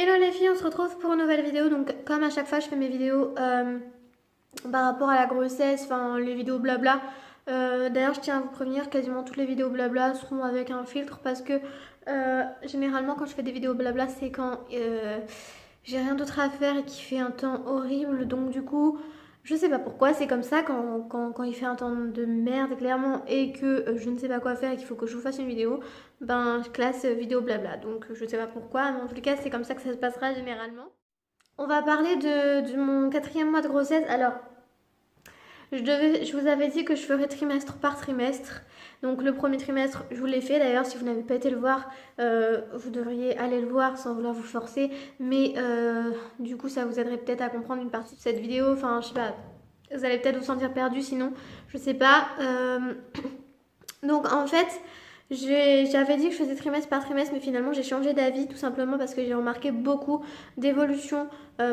Hello les filles, on se retrouve pour une nouvelle vidéo. Donc comme à chaque fois je fais mes vidéos par rapport à la grossesse, enfin les vidéos blabla. D'ailleurs je tiens à vous prévenir, quasiment toutes les vidéos blabla seront avec un filtre parce que généralement quand je fais des vidéos blabla c'est quand j'ai rien d'autre à faire et qu'il fait un temps horrible. Donc du coup je sais pas pourquoi c'est comme ça quand il fait un temps de merde clairement et que je ne sais pas quoi faire et qu'il faut que je vous fasse une vidéo, ben je classe vidéo blabla. Donc je sais pas pourquoi, mais en tout cas c'est comme ça que ça se passera généralement. On va parler de mon quatrième mois de grossesse. Alors je vous avais dit que je ferais trimestre par trimestre. Donc le premier trimestre, je vous l'ai fait. D'ailleurs, si vous n'avez pas été le voir, vous devriez aller le voir sans vouloir vous forcer. Mais du coup, ça vous aiderait peut-être à comprendre une partie de cette vidéo. Enfin, je sais pas. Vous allez peut-être vous sentir perdu sinon. Je sais pas. Donc en fait, j'avais dit que je faisais trimestre par trimestre, mais finalement j'ai changé d'avis tout simplement parce que j'ai remarqué beaucoup d'évolution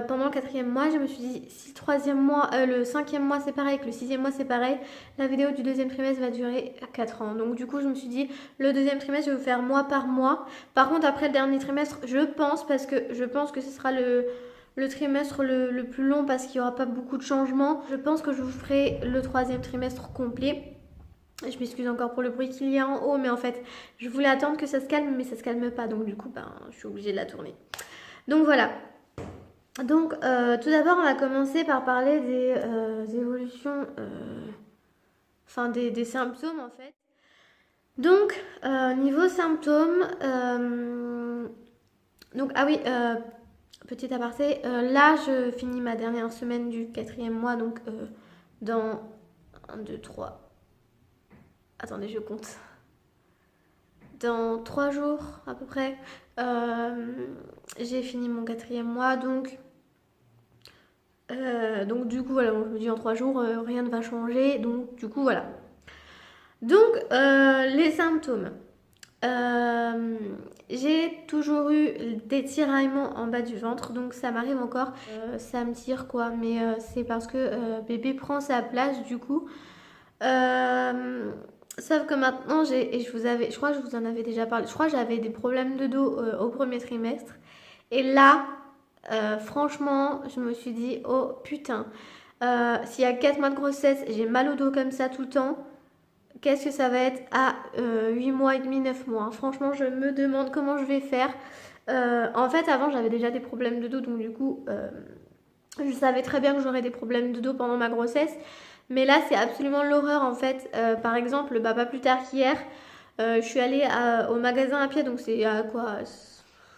pendant le quatrième mois. Je me suis dit, si le troisième mois, le cinquième mois c'est pareil, que le sixième mois c'est pareil, la vidéo du deuxième trimestre va durer 4 ans. Donc du coup je me suis dit, le deuxième trimestre je vais vous faire mois par mois. Par contre après le dernier trimestre, je pense que ce sera le trimestre le plus long parce qu'il n'y aura pas beaucoup de changements. Je pense que je vous ferai le troisième trimestre complet. Je m'excuse encore pour le bruit qu'il y a en haut, mais en fait, je voulais attendre que ça se calme, mais ça se calme pas, donc du coup, ben, je suis obligée de la tourner. Donc voilà. Donc, tout d'abord, on va commencer par parler des évolutions, enfin des symptômes en fait. Donc, niveau symptômes, donc ah oui, petit aparté, là, je finis ma dernière semaine du quatrième mois, donc dans 1, 2, 3. Attendez, je compte. Dans 3 jours à peu près, j'ai fini mon quatrième mois. Donc du coup, voilà, je me dis en 3 jours, rien ne va changer. Donc du coup, voilà. Donc, les symptômes. Euh, j'ai toujours eu des tiraillements en bas du ventre, donc ça m'arrive encore. Ça me tire quoi, mais c'est parce que bébé prend sa place du coup. Euh, Sauf que maintenant, je crois que je vous en avais déjà parlé. Je crois que j'avais des problèmes de dos au premier trimestre. Et là, franchement, je me suis dit, oh putain, s'il y a 4 mois de grossesse, j'ai mal au dos comme ça tout le temps, qu'est-ce que ça va être à 8 mois et demi, 9 mois. Franchement, je me demande comment je vais faire. En fait, avant, j'avais déjà des problèmes de dos, donc du coup, je savais très bien que j'aurais des problèmes de dos pendant ma grossesse. Mais là, c'est absolument l'horreur en fait. Par exemple, bah, pas plus tard qu'hier, je suis allée au magasin à pied, donc c'est à quoi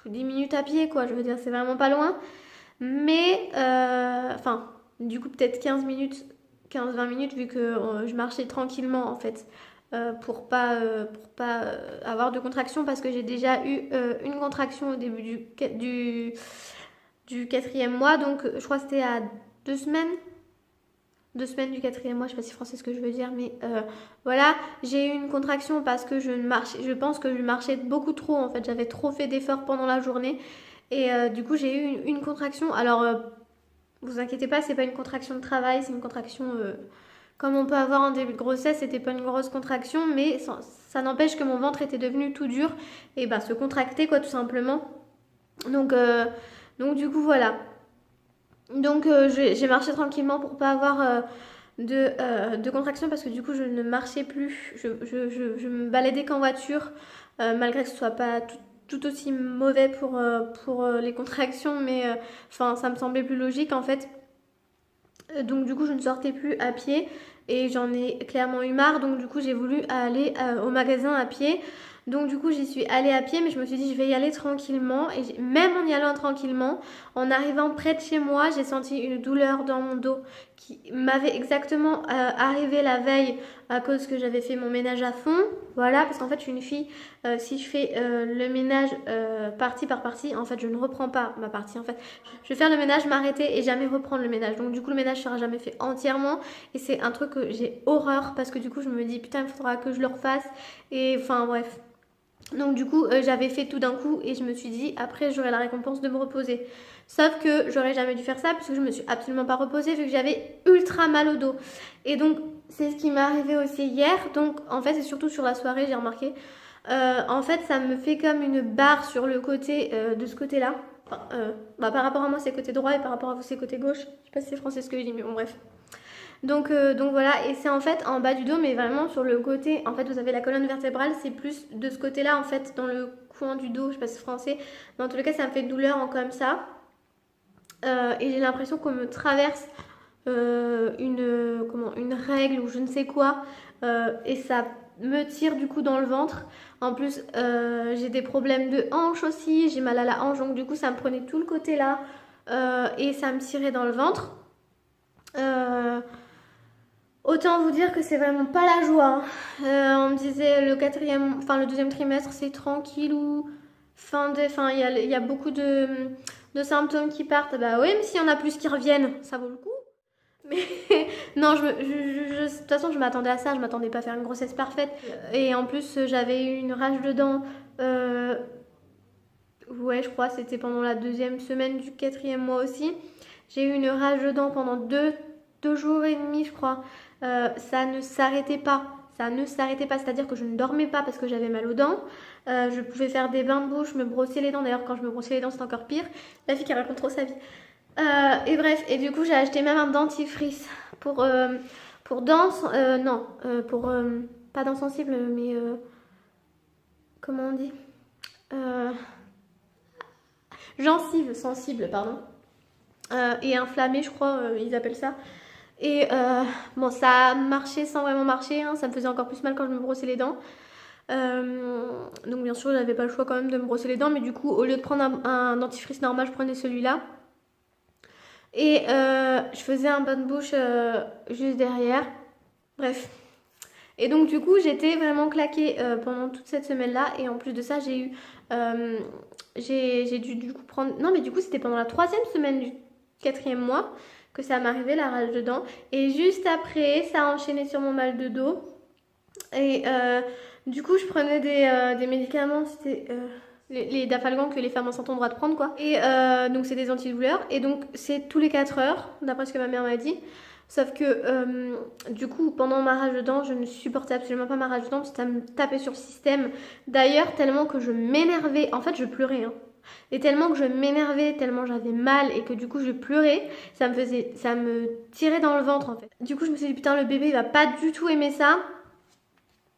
10 minutes à pied, quoi. Je veux dire, c'est vraiment pas loin. Mais, enfin, du coup, peut-être 15 minutes, 15-20 minutes, vu que je marchais tranquillement en fait. Pour pas avoir de contraction, parce que j'ai déjà eu une contraction au début du quatrième mois. Donc, je crois que c'était à 2 semaines. 2 semaines du quatrième mois, je sais pas si français ce que je veux dire, mais voilà, j'ai eu une contraction parce que je pense que je marchais beaucoup trop en fait, j'avais trop fait d'efforts pendant la journée et du coup j'ai eu une contraction. Alors vous inquiétez pas, c'est pas une contraction de travail, c'est une contraction comme on peut avoir en début de grossesse. C'était pas une grosse contraction, mais ça n'empêche que mon ventre était devenu tout dur et bah se contracter quoi tout simplement. Donc du coup voilà. Donc j'ai marché tranquillement pour pas avoir de contraction parce que du coup je ne marchais plus. Je me baladais qu'en voiture malgré que ce soit pas tout aussi mauvais pour les contractions, mais enfin ça me semblait plus logique en fait. Donc du coup je ne sortais plus à pied et j'en ai clairement eu marre, donc du coup j'ai voulu aller au magasin à pied. Donc du coup j'y suis allée à pied, mais je me suis dit je vais y aller tranquillement et même en y allant tranquillement, en arrivant près de chez moi, j'ai senti une douleur dans mon dos qui m'avait exactement arrivé la veille à cause que j'avais fait mon ménage à fond. Voilà, parce qu'en fait je suis une fille, si je fais le ménage partie par partie, en fait je ne reprends pas ma partie en fait. Je vais faire le ménage, m'arrêter et jamais reprendre le ménage. Donc du coup le ménage sera jamais fait entièrement et c'est un truc que j'ai horreur parce que du coup je me dis putain il faudra que je le refasse et enfin bref. Donc du coup j'avais fait tout d'un coup et je me suis dit après j'aurai la récompense de me reposer. Sauf que j'aurais jamais dû faire ça puisque je me suis absolument pas reposée vu que j'avais ultra mal au dos. Et donc c'est ce qui m'est arrivé aussi hier. Donc en fait c'est surtout sur la soirée j'ai remarqué. En fait ça me fait comme une barre sur le côté de ce côté là. Enfin, par rapport à moi c'est côté droit et par rapport à vous c'est côté gauche. Je sais pas si c'est français ce que je dis mais bon bref. Donc voilà, et c'est en fait en bas du dos, mais vraiment sur le côté, en fait vous avez la colonne vertébrale, c'est plus de ce côté-là en fait, dans le coin du dos, je sais pas si c'est français, mais en tous les cas ça me fait douleur comme ça, et j'ai l'impression qu'on me traverse une règle ou je ne sais quoi, et ça me tire du coup dans le ventre. En plus j'ai des problèmes de hanche aussi, j'ai mal à la hanche, donc du coup ça me prenait tout le côté là, et ça me tirait dans le ventre. Autant vous dire que c'est vraiment pas la joie. On me disait le deuxième trimestre c'est tranquille ou il y a beaucoup de symptômes qui partent. Bah oui, mais s'il y en a plus qui reviennent, ça vaut le coup. Mais non, de toute façon, je m'attendais à ça. Je m'attendais pas à faire une grossesse parfaite. Et en plus, j'avais eu une rage de dents. Ouais, je crois, c'était pendant la deuxième semaine du quatrième mois aussi. J'ai eu une rage de dents pendant deux jours et demi, je crois. Ça ne s'arrêtait pas. Ça ne s'arrêtait pas, c'est-à-dire que je ne dormais pas parce que j'avais mal aux dents. Je pouvais faire des bains de bouche, me brosser les dents. D'ailleurs, quand je me brossais les dents, c'est encore pire. La fille qui raconte trop sa vie. Et bref, et du coup, j'ai acheté même un dentifrice pour dents. Non, pour. Pas dents sensibles, mais. Comment on dit Gencives sensibles, pardon. Et inflammées, je crois, ils appellent ça. Et bon, ça a marché sans vraiment marcher, hein. Ça me faisait encore plus mal quand je me brossais les dents. Donc bien sûr, j'avais pas le choix quand même de me brosser les dents, mais du coup, au lieu de prendre un dentifrice normal, je prenais celui-là. Et je faisais un bain de bouche juste derrière. Bref. Et donc du coup, j'étais vraiment claquée pendant toute cette semaine-là. Et en plus de ça, j'ai dû du coup prendre... Non, mais du coup, c'était pendant la troisième semaine du quatrième mois que ça m'arrivait, la rage de dents. Et juste après, ça a enchaîné sur mon mal de dos. Et du coup, je prenais des médicaments, c'était les Dafalgan que les femmes enceintes ont le droit de prendre, quoi. Et donc, c'est des antidouleurs. Et donc, c'est tous les 4 heures, d'après ce que ma mère m'a dit. Sauf que du coup, pendant ma rage de dents, je ne supportais absolument pas ma rage de dents parce que ça me tapait sur le système. D'ailleurs, tellement que je m'énervais. En fait, je pleurais, hein. Et tellement que je m'énervais, tellement j'avais mal et que du coup je pleurais, ça me tirait dans le ventre en fait. Du coup je me suis dit putain le bébé il va pas du tout aimer ça.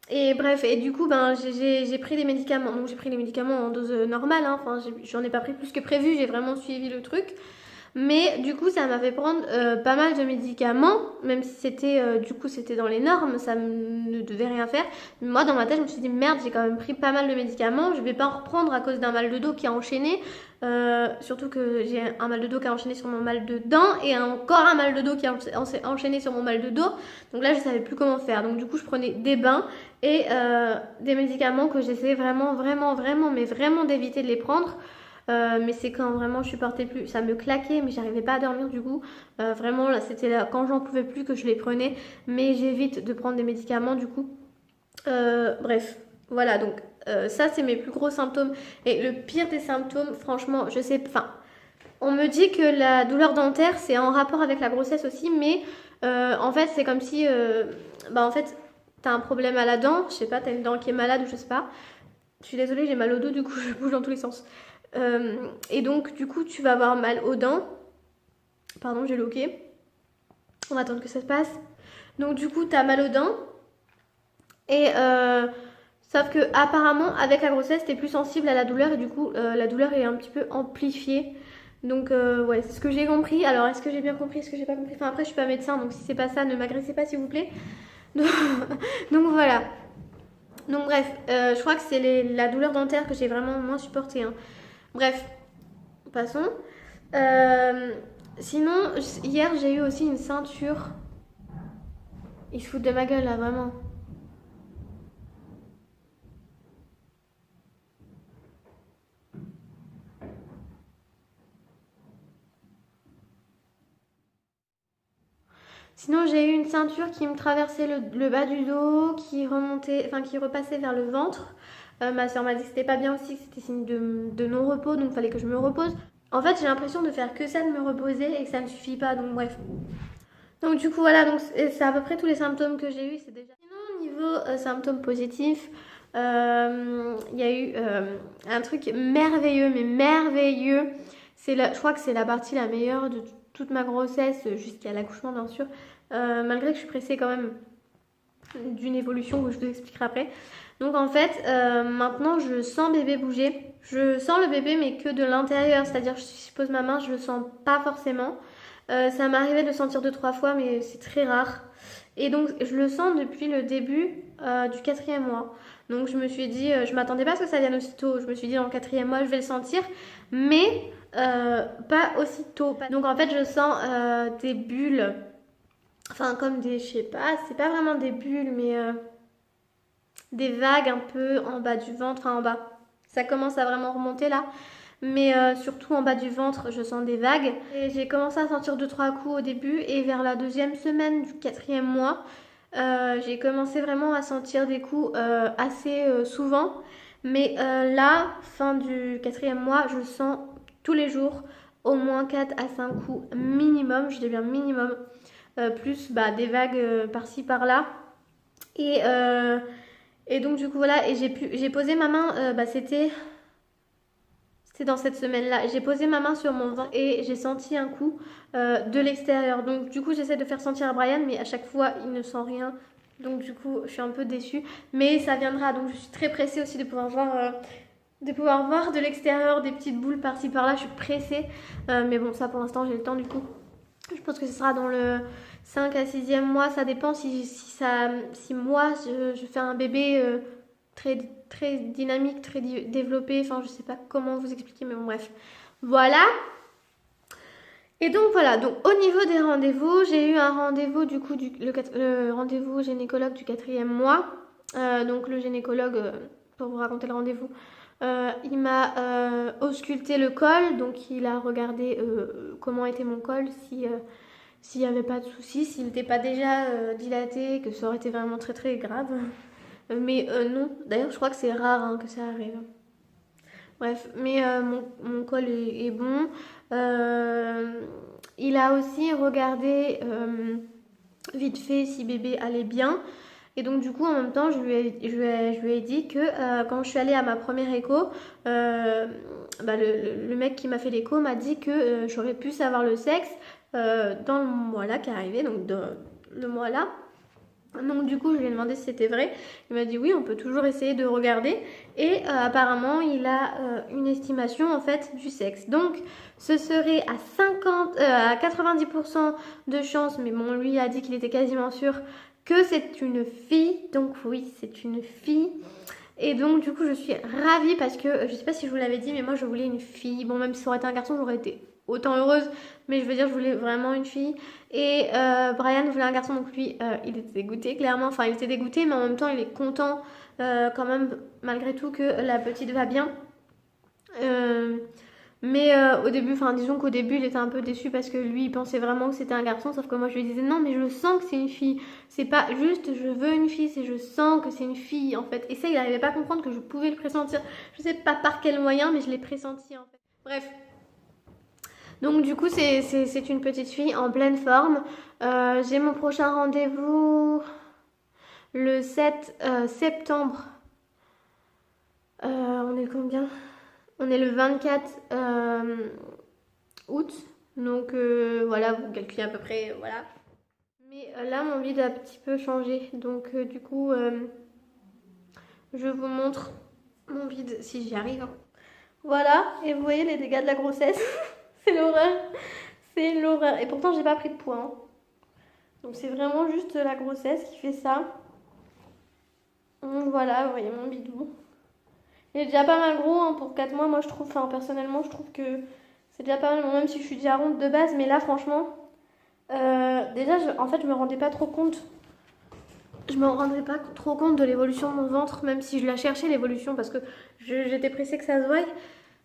Et bref, et du coup ben j'ai pris des médicaments. Donc j'ai pris les médicaments en dose normale, hein. Enfin j'en ai pas pris plus que prévu, j'ai vraiment suivi le truc. Mais du coup, ça m'a fait prendre pas mal de médicaments, même si c'était dans les normes, ça ne devait rien faire. Mais moi, dans ma tête, je me suis dit merde, j'ai quand même pris pas mal de médicaments, je vais pas en reprendre à cause d'un mal de dos qui a enchaîné. Surtout que j'ai un mal de dos qui a enchaîné sur mon mal de dents et encore un mal de dos qui a enchaîné sur mon mal de dos. Donc là, je savais plus comment faire. Donc du coup, je prenais des bains et des médicaments que j'essayais vraiment, vraiment, vraiment, mais vraiment d'éviter de les prendre. Mais c'est quand vraiment je supportais plus, ça me claquait mais j'arrivais pas à dormir du coup. Vraiment là c'était là quand j'en pouvais plus que je les prenais, mais j'évite de prendre des médicaments du coup. Bref, voilà donc ça c'est mes plus gros symptômes. Et le pire des symptômes, franchement, je sais, enfin, on me dit que la douleur dentaire c'est en rapport avec la grossesse aussi, mais en fait c'est comme si, en fait t'as un problème à la dent, je sais pas, t'as une dent qui est malade ou je sais pas. Je suis désolée, j'ai mal au dos, du coup je bouge dans tous les sens. Et donc du coup tu vas avoir mal aux dents. Pardon, j'ai loqué. On va attendre que ça se passe. Donc du coup t'as mal aux dents. Et sauf que apparemment avec la grossesse t'es plus sensible à la douleur. Et du coup la douleur est un petit peu amplifiée. Donc ouais, c'est ce que j'ai compris. Alors est-ce que j'ai bien compris, est-ce que j'ai pas compris? Enfin après je suis pas médecin, donc si c'est pas ça, ne m'agressez pas s'il vous plaît. Donc voilà. Donc bref, je crois que c'est la douleur dentaire que j'ai vraiment moins supportée, hein. Bref, passons. Sinon, hier j'ai eu aussi une ceinture. Ils se foutent de ma gueule là, vraiment. Sinon, j'ai eu une ceinture qui me traversait le bas du dos, qui remontait, enfin qui repassait vers le ventre. Ma soeur m'a dit que c'était pas bien aussi, que c'était signe de non-repos, donc il fallait que je me repose. En fait, j'ai l'impression de faire que ça, de me reposer, et que ça ne suffit pas, donc bref. Donc du coup, voilà, donc c'est à peu près tous les symptômes que j'ai eu, c'est déjà... Sinon, niveau symptômes positifs, il y a eu un truc merveilleux, mais merveilleux, je crois que c'est la partie la meilleure de toute ma grossesse, jusqu'à l'accouchement bien sûr. Malgré que je suis pressée quand même d'une évolution que je vous expliquerai après. Donc en fait, maintenant je sens bébé bouger. Je sens le bébé mais que de l'intérieur, c'est-à-dire si je pose ma main, je le sens pas forcément. Ça m'arrivait de le sentir 2-3 fois mais c'est très rare. Et donc je le sens depuis le début du 4e mois. Donc je me suis dit, je m'attendais pas à ce que ça vienne aussitôt. Je me suis dit dans le 4e mois je vais le sentir, mais pas aussitôt. Donc en fait je sens des bulles, enfin comme des, je sais pas, c'est pas vraiment des bulles mais des vagues un peu en bas du ventre, enfin en bas. Ça commence à vraiment remonter là. Mais surtout en bas du ventre, je sens des vagues. Et j'ai commencé à sentir 2-3 coups au début. Et vers la 2e semaine du 4e mois, j'ai commencé vraiment à sentir des coups assez souvent. Mais là, fin du 4e mois, je sens tous les jours au moins 4 à 5 coups minimum. Je dis bien minimum. Plus des vagues par-ci par-là. Et donc du coup voilà, et j'ai posé ma main, c'était dans cette semaine-là. J'ai posé ma main sur mon ventre et j'ai senti un coup de l'extérieur. Donc du coup j'essaie de faire sentir à Brian, mais à chaque fois il ne sent rien. Donc du coup je suis un peu déçue, mais ça viendra. Donc je suis très pressée aussi de pouvoir voir de l'extérieur des petites boules par-ci par-là. Je suis pressée, mais bon ça pour l'instant j'ai le temps du coup. Je pense que ce sera dans le 5 à 6e mois. Ça dépend si moi je fais un bébé très, très dynamique, très développé. Enfin, je sais pas comment vous expliquer, mais bon, bref. Voilà. Et donc voilà, donc au niveau des rendez-vous, j'ai eu un rendez-vous du coup, le rendez-vous gynécologue du 4e mois. Donc le gynécologue, pour vous raconter le rendez-vous, il m'a ausculté le col, donc il a regardé comment était mon col, s'il n'y avait pas de soucis, s'il n'était pas déjà dilaté, que ça aurait été vraiment très très grave. Mais non, d'ailleurs je crois que c'est rare que ça arrive. Bref, mais mon col est bon. Il a aussi regardé vite fait si bébé allait bien. Et donc du coup en même temps je lui ai dit que quand je suis allée à ma première écho, le mec qui m'a fait l'écho m'a dit que j'aurais pu savoir le sexe dans le mois là qui arrivait, donc le mois là. Donc du coup je lui ai demandé si c'était vrai. Il m'a dit oui, on peut toujours essayer de regarder. Et apparemment il a une estimation en fait du sexe. Donc ce serait à 90% de chance, mais bon lui a dit qu'il était quasiment sûr que c'est une fille. Donc oui, c'est une fille. Et donc du coup je suis ravie parce que je sais pas si je vous l'avais dit, mais moi je voulais une fille. Bon, même si ça aurait été un garçon j'aurais été autant heureuse, mais je veux dire je voulais vraiment une fille. Et Brian voulait un garçon, donc lui il était dégoûté clairement. Enfin il était dégoûté, mais en même temps il est content quand même malgré tout que la petite va bien. Mais au début, enfin disons qu'au début il était un peu déçu parce que lui il pensait vraiment que c'était un garçon, sauf que moi je lui disais non mais je sens que c'est une fille, c'est pas juste je veux une fille, c'est je sens que c'est une fille en fait. Et ça il n'arrivait pas à comprendre que je pouvais le pressentir, je sais pas par quel moyen mais je l'ai pressenti en fait. Bref, donc du coup c'est une petite fille en pleine forme. J'ai mon prochain rendez-vous le 7 septembre. On est combien? On est le 24 août. Donc voilà, vous calculez à peu près, voilà. Mais là, mon bide a un petit peu changé. Donc du coup, je vous montre mon bide si j'y arrive. Voilà, et vous voyez les dégâts de la grossesse. C'est l'horreur. C'est l'horreur. Et pourtant, j'ai pas pris de poids. Hein. Donc c'est vraiment juste la grossesse qui fait ça. Donc voilà, vous voyez mon bidou. Il est déjà pas mal gros hein, pour 4 mois, moi je trouve, enfin personnellement je trouve que c'est déjà pas mal, même si je suis déjà ronde de base, mais là franchement, déjà en fait je me rendais pas trop compte, de l'évolution de mon ventre, même si je la cherchais l'évolution parce que j'étais pressée que ça se voie,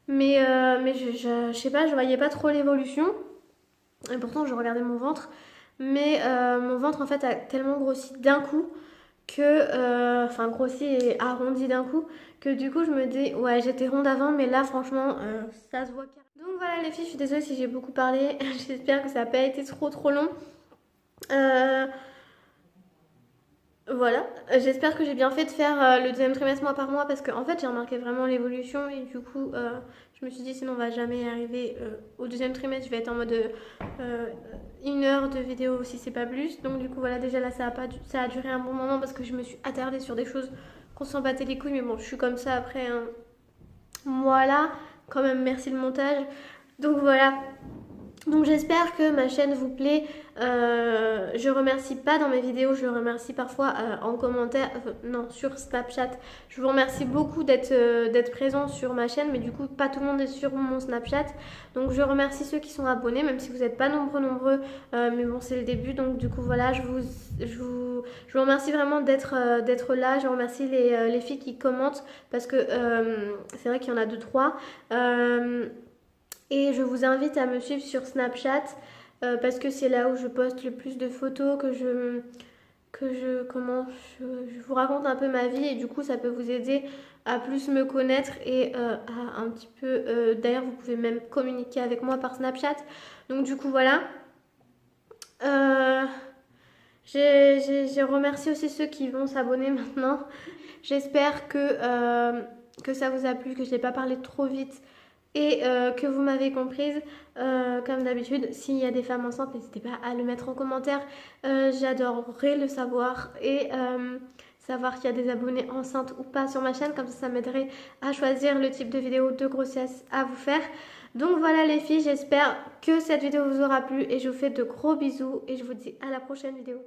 mais je sais pas, je voyais pas trop l'évolution, et pourtant je regardais mon ventre, mais mon ventre en fait a tellement grossi d'un coup que, grossi et arrondi d'un coup, que du coup je me dis, ouais j'étais ronde avant, mais là franchement ça se voit carrément. Donc voilà les filles, je suis désolée si j'ai beaucoup parlé, j'espère que ça n'a pas été trop long. Voilà, j'espère que j'ai bien fait de faire le deuxième trimestre mois par mois parce que en fait j'ai remarqué vraiment l'évolution et du coup je me suis dit sinon on va jamais y arriver au deuxième trimestre je vais être en mode 1 heure de vidéo si c'est pas plus donc du coup voilà déjà là ça a duré un bon moment parce que je me suis attardée sur des choses qu'on s'en battait les couilles mais bon je suis comme ça après hein. Voilà, quand même merci le montage donc voilà donc j'espère que ma chaîne vous plaît. Je remercie pas dans mes vidéos, je remercie parfois en commentaire, non sur Snapchat. Je vous remercie beaucoup d'être présent sur ma chaîne, mais du coup pas tout le monde est sur mon Snapchat. Donc je remercie ceux qui sont abonnés, même si vous n'êtes pas nombreux, mais bon c'est le début. Donc du coup voilà, je vous remercie vraiment d'être là. Je remercie les filles qui commentent parce que c'est vrai qu'il y en a deux trois. Et je vous invite à me suivre sur Snapchat parce que c'est là où je poste le plus de photos, je vous raconte un peu ma vie et du coup ça peut vous aider à plus me connaître et à un petit peu... D'ailleurs vous pouvez même communiquer avec moi par Snapchat. Donc du coup voilà. Euh, j'ai remercié aussi ceux qui vont s'abonner maintenant. J'espère que ça vous a plu, que je n'ai pas parlé trop vite et que vous m'avez comprise. Comme d'habitude, s'il y a des femmes enceintes, n'hésitez pas à le mettre en commentaire. J'adorerais le savoir et savoir qu'il y a des abonnés enceintes ou pas sur ma chaîne. Comme ça m'aiderait à choisir le type de vidéo de grossesse à vous faire. Donc voilà les filles, j'espère que cette vidéo vous aura plu et je vous fais de gros bisous et je vous dis à la prochaine vidéo.